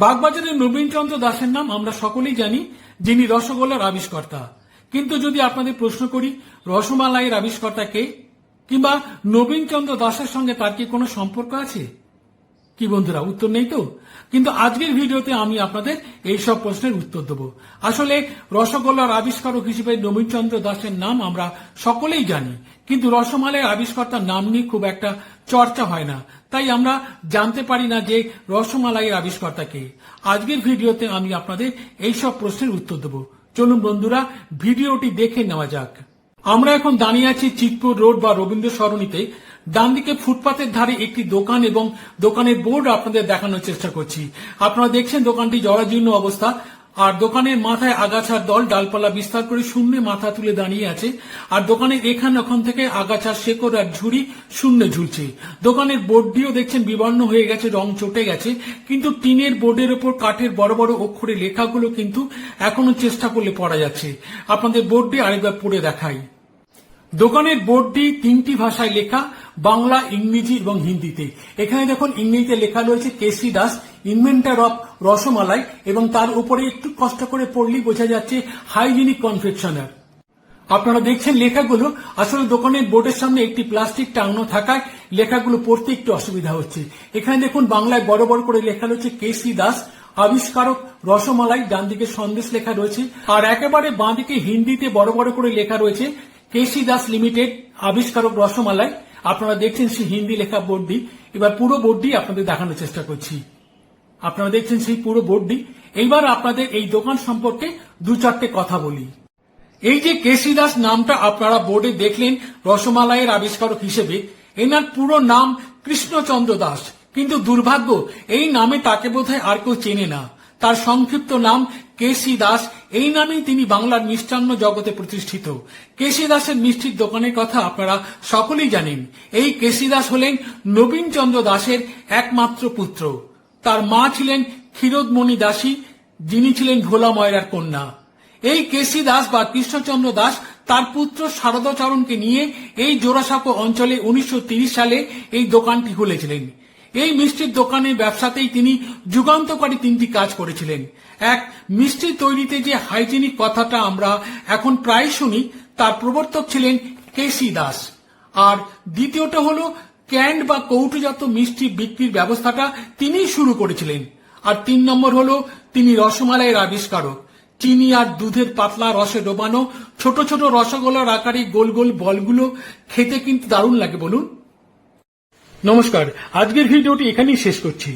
বাগবাজারের নবীনচন্দ্র দাসের নাম আমরা সকলেই জানি, যিনি রসগোল্লার আবিষ্কর্তা। কিন্তু যদি আপনাদের প্রশ্ন করি রসমালাইয়ের আবিষ্কর্তা কে, কিংবা নবীনচন্দ্র দাসের সঙ্গে তার কি কোনো সম্পর্ক আছে কি বন্ধুরা, উত্তর নেই তো। কিন্তু আজকের ভিডিওতে আমি আপনাদের এই সব প্রশ্নের উত্তর দেব। আসলে রসগোল্লার আবিষ্কারক হিসেবে নবীনচন্দ্র দাসের নাম আমরা সকলেই জানি, কিন্তু রসমালাইয়ের আবিষ্কর্তার নাম নিয়ে খুব একটা চর্চা হয় না, তাই আমরা জানতে পারি না যে রসমালাইয়ের আবিষ্কর্তা কে। আজকের ভিডিওতে আমি আপনাদের এই সব প্রশ্নের উত্তর দেব। চলুন বন্ধুরা ভিডিওটি দেখে নেওয়া যাক। আমরা এখন দাঁড়িয়ে আছি চিতপুর রোড বা রবীন্দ্র সরণিতে। ডান দিকে ফুটপাতের ধারে একটি দোকান এবং দোকানের বোর্ড আপনাদের দেখানোর চেষ্টা করছি। আপনারা দেখছেন দোকানটি জরাজীর্ণ অবস্থা, আর দোকানের মাথায় আগাছার দল ডালপালা বিস্তার করে শূন্যে মাথা তুলে দাঁড়িয়ে আছে, আর দোকানের এখান ওখান থেকে আগাছার শেকড় আর ঝুড়ি শূন্যে ঝুলছে। দোকানের বোর্ডটিও দেখছেন বিবর্ণ হয়ে গেছে, রং চটে গেছে, কিন্তু টিনের বোর্ডের ওপর কাঠের বড় বড় অক্ষরে লেখাগুলো কিন্তু এখনো চেষ্টা করলে পড়া যাচ্ছে। আপনাদের বোর্ডটি আরেকবার পড়ে দেখাই। দোকানের বোর্ডটি তিনটি ভাষায় লেখা, বাংলা, ইংরেজি এবং হিন্দিতে। এখানে দেখুন ইংরেজিতে লেখা রয়েছে কেসি দাস, ইনভেন্টর অফ রসমালাই, এবং তার উপরে একটু কষ্ট করে পড়লেই বোঝা যাচ্ছে হাইজিনিক কনফেকশনার। আপনারা দেখছেন লেখাগুলো, আসলে দোকানের বোর্ডের সামনে একটি প্লাস্টিক টাঙানো থাকায় লেখাগুলো পড়তে একটু অসুবিধা হচ্ছে। এখানে দেখুন বাংলায় বড় বড় করে লেখা রয়েছে কেসি দাস, আবিষ্কারক রসমালাই, ডান দিকে সন্দেশ লেখা রয়েছে, আর একেবারে বাঁ দিকে হিন্দিতে বড় বড় করে লেখা রয়েছে কেসি দাস লিমিটেড, আবিষ্কারক রসমালাই। আপনারা দেখছেন সেই হিন্দি লেখা বোর্ডটি। এবার পুরো বোর্ডটি আপনাদের দেখানোর চেষ্টা করছি। আপনারা দেখছেন সেই পুরো বোর্ডটি। এইবার আপনাদের এই দোকান সম্পর্কে দু চারটে কথা বলি। এই যে কেসি দাস নামটা আপনারা বোর্ডে দেখলেন রসমালাইয়ের আবিষ্কারক হিসেবে, এনার পুরো নাম কৃষ্ণচন্দ্র দাস, কিন্তু দুর্ভাগ্য এই নামে তাকে বোধহয় আর কেউ চেনে না। তার সংক্ষিপ্ত নাম কেসি দাস। এই নামেই তিনি বাংলার মিষ্টান্ন জগতে প্রতিষ্ঠিত। কেসি দাসের মিষ্টির দোকানের কথা আপনারা সকলেই জানেন। এই কেসি দাস হলেন নবীনচন্দ্র দাসের একমাত্র পুত্র। তার মা ছিলেন ক্ষীরোদমণি দাসী, যিনি ছিলেন ভোলা ময়রার কন্যা। এই কেসি দাস বা কৃষ্ণচন্দ্র দাস তার পুত্র শারদাচরণকে নিয়ে এই জোড়াসাঁকো অঞ্চলে 1930 সালে এই দোকানটি খুলেছিলেন। এই মিষ্টির দোকানের ব্যবসাতেই তিনি যুগান্তকারী তিনটি কাজ করেছিলেন। এক, মিষ্টি তৈরিতে যে হাইজিনিক কথাটা আমরা এখন প্রায় শুনি, তার প্রবর্তক ছিলেন কেসি দাস। আর দ্বিতীয়টা হলো ক্যান্ড বা কৌটোজাত মিষ্টি বিক্রির ব্যবস্থাটা তিনিই শুরু করেছিলেন। আর 3 নম্বর হলো তিনি রসমালাইয়ের আবিষ্কারক। চিনি আর দুধের পাতলা রসে ডোবানো ছোট ছোট রসগোল্লার আকারে গোল গোল বলগুলো খেতে কিন্তু দারুণ লাগে, বলুন। নমস্কার, আজকের ভিডিওটি এখানেই শেষ করছি।